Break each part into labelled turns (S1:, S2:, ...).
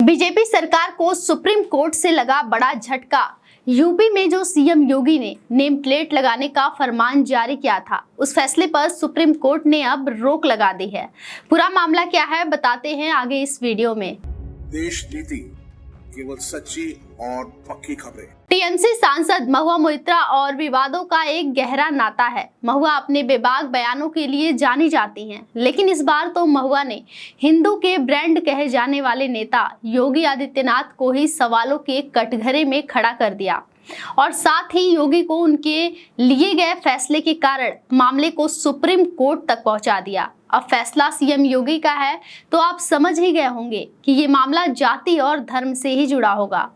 S1: BJP सरकार को supreme court से लगा बड़ा झटका। यूपी में जो सीएम योगी ने नेम प्लेट लगाने का फरमान जारी किया था, उस फैसले पर सुप्रीम कोर्ट ने अब रोक लगा दी है। पूरा मामला क्या है बताते हैं आगे इस वीडियो में।
S2: देश नीति केवल सच्ची और पक्की खबरें।
S1: टीएमसी सांसद महुआ मोइत्रा और विवादों का एक गहरा नाता है। महुआ अपने बेबाक बयानों के लिए जानी जाती हैं, लेकिन इस बार तो महुआ ने हिंदू के ब्रांड कहे जाने वाले नेता योगी आदित्यनाथ को ही सवालों के कटघरे में खड़ा कर दिया और साथ ही योगी को उनके लिए गए फैसले के कारण मामले को सुप्रीम कोर्ट तक पहुंचा दिया। अब फैसला सीएम योगी का है तो आप समझ ही गए होंगे कि ये मामला जाति और धर्म से ही जुड़ा होगा।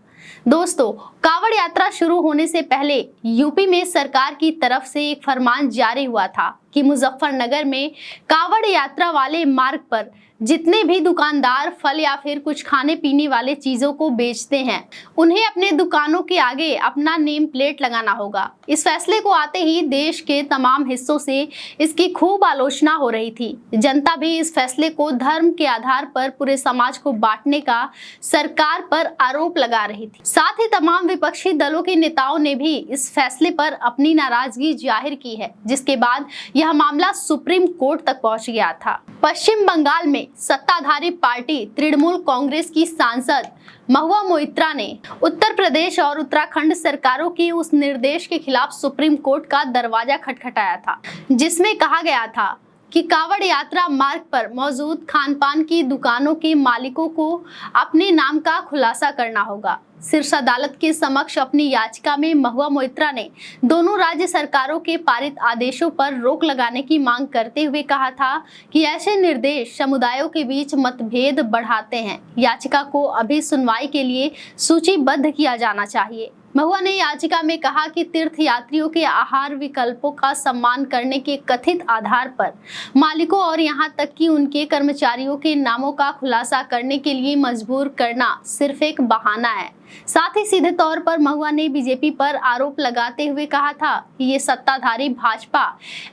S1: दोस्तों, कावड़ यात्रा शुरू होने से पहले यूपी में सरकार की तरफ से एक फरमान जारी हुआ था कि मुजफ्फरनगर में कावड़ यात्रा वाले मार्ग पर जितने भी दुकानदार फल या फिर कुछ खाने पीने वाले चीजों को बेचते हैं, उन्हें अपने दुकानों के आगे अपना नेम प्लेट लगाना होगा। इस फैसले को आते ही देश के तमाम हिस्सों से इसकी खूब आलोचना हो रही थी। जनता भी इस फैसले को धर्म के आधार पर पूरे समाज को बांटने का सरकार पर आरोप लगा रही थी। साथ ही तमाम विपक्षी दलों के नेताओं ने भी इस फैसले पर अपनी नाराजगी जाहिर की है, जिसके बाद यह मामला सुप्रीम कोर्ट तक पहुंच गया था। पश्चिम बंगाल में सत्ताधारी पार्टी तृणमूल कांग्रेस की सांसद महुआ मोइत्रा ने उत्तर प्रदेश और उत्तराखंड सरकारों की उस निर्देश के खिलाफ सुप्रीम कोर्ट का दरवाजा खटखटाया था, जिसमें कहा गया था कि कावड़ यात्रा मार्ग पर मौजूद खान पान की दुकानों के मालिकों को अपने नाम का खुलासा करना होगा। शीर्ष अदालत के समक्ष अपनी याचिका में महुआ मोइत्रा ने दोनों राज्य सरकारों के पारित आदेशों पर रोक लगाने की मांग करते हुए कहा था कि ऐसे निर्देश समुदायों के बीच मतभेद बढ़ाते हैं। याचिका को अभी सुनवाई के लिए सूचीबद्ध किया जाना चाहिए। महुआ ने याचिका में कहा कि तीर्थयात्रियों के आहार विकल्पों का सम्मान करने के कथित आधार पर मालिकों और यहां तक कि उनके कर्मचारियों के नामों का खुलासा करने के लिए मजबूर करना सिर्फ एक बहाना है। साथ ही सीधे तौर पर महुआ ने बीजेपी पर आरोप लगाते हुए कहा था कि ये सत्ताधारी भाजपा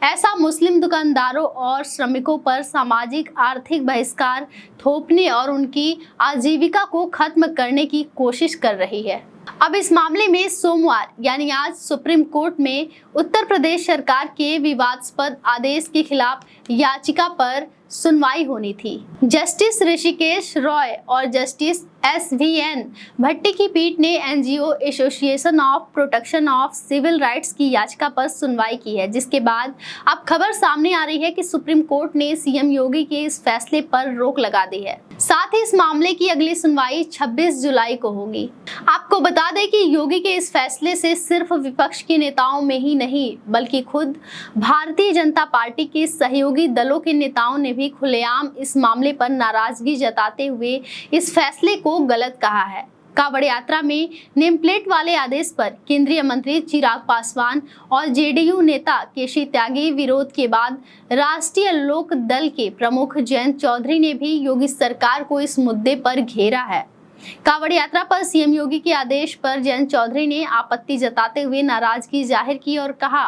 S1: ऐसा मुस्लिम दुकानदारों और श्रमिकों पर सामाजिक आर्थिक बहिष्कार थोपने और उनकी आजीविका को खत्म करने की कोशिश कर रही है। अब इस मामले में सोमवार यानी आज सुप्रीम कोर्ट में उत्तर प्रदेश सरकार के विवादास्पद आदेश के खिलाफ याचिका पर सुनवाई होनी थी। जस्टिस ऋषिकेश रॉय और जस्टिस SVN भट्टी की पीठ ने NGO association of protection of civil rights की याचिका पर सुनवाई की है, जिसके बाद अब खबर सामने आ रही है कि सुप्रीम कोर्ट ने सीएम योगी के इस फैसले पर रोक लगा दी है। साथ ही इस मामले की अगली सुनवाई 26 जुलाई को होगी। आपको बता दें कि योगी के इस फैसले से सिर्फ विपक्ष के नेताओं में ही नहीं बल्कि खुद भारतीय जनता पार्टी के सहयोगी दलों के नेताओं ने भी खुलेआम इस मामले पर नाराजगी जताते हुए इस फैसले को गलत कहा है। कावड़ यात्रा में नेम प्लेट वाले आदेश पर केंद्रीय मंत्री चिराग पासवान और जेडीयू नेता केसी त्यागी विरोध के बाद राष्ट्रीय लोक दल के प्रमुख जयंत चौधरी ने भी योगी सरकार को इस मुद्दे पर घेरा है। कावड़ यात्रा पर सीएम योगी के आदेश पर जयंत चौधरी ने आपत्ति जताते हुए नाराजगी जाहिर की और कहा,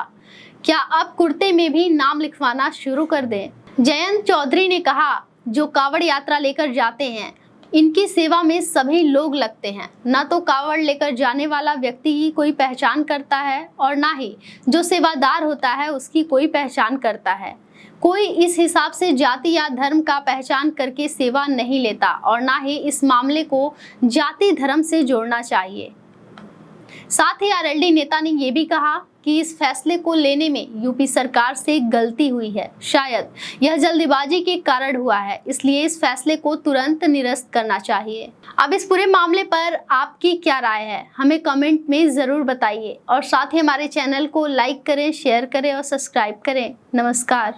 S1: क्या अब कुर्ते में भी नाम लिखवाना शुरू कर दें। जयंत चौधरी ने कहा, जो कावड़ यात्रा लेकर जाते हैं इनकी सेवा में सभी लोग लगते हैं। ना तो कावड़ लेकर जाने वाला व्यक्ति की कोई पहचान करता है और ना ही जो सेवादार होता है उसकी कोई पहचान करता है। कोई इस हिसाब से जाति या धर्म का पहचान करके सेवा नहीं लेता और ना ही इस मामले को जाति धर्म से जोड़ना चाहिए। साथ ही आरएलडी नेता ने यह भी कहा कि इस फैसले को लेने में यूपी सरकार से गलती हुई है। शायद यह जल्दबाजी के कारण हुआ है, इसलिए इस फैसले को तुरंत निरस्त करना चाहिए। अब इस पूरे मामले पर आपकी क्या राय है, हमें कमेंट में जरूर बताइए और साथ ही हमारे चैनल को लाइक करें, शेयर करें और सब्सक्राइब करें। नमस्कार।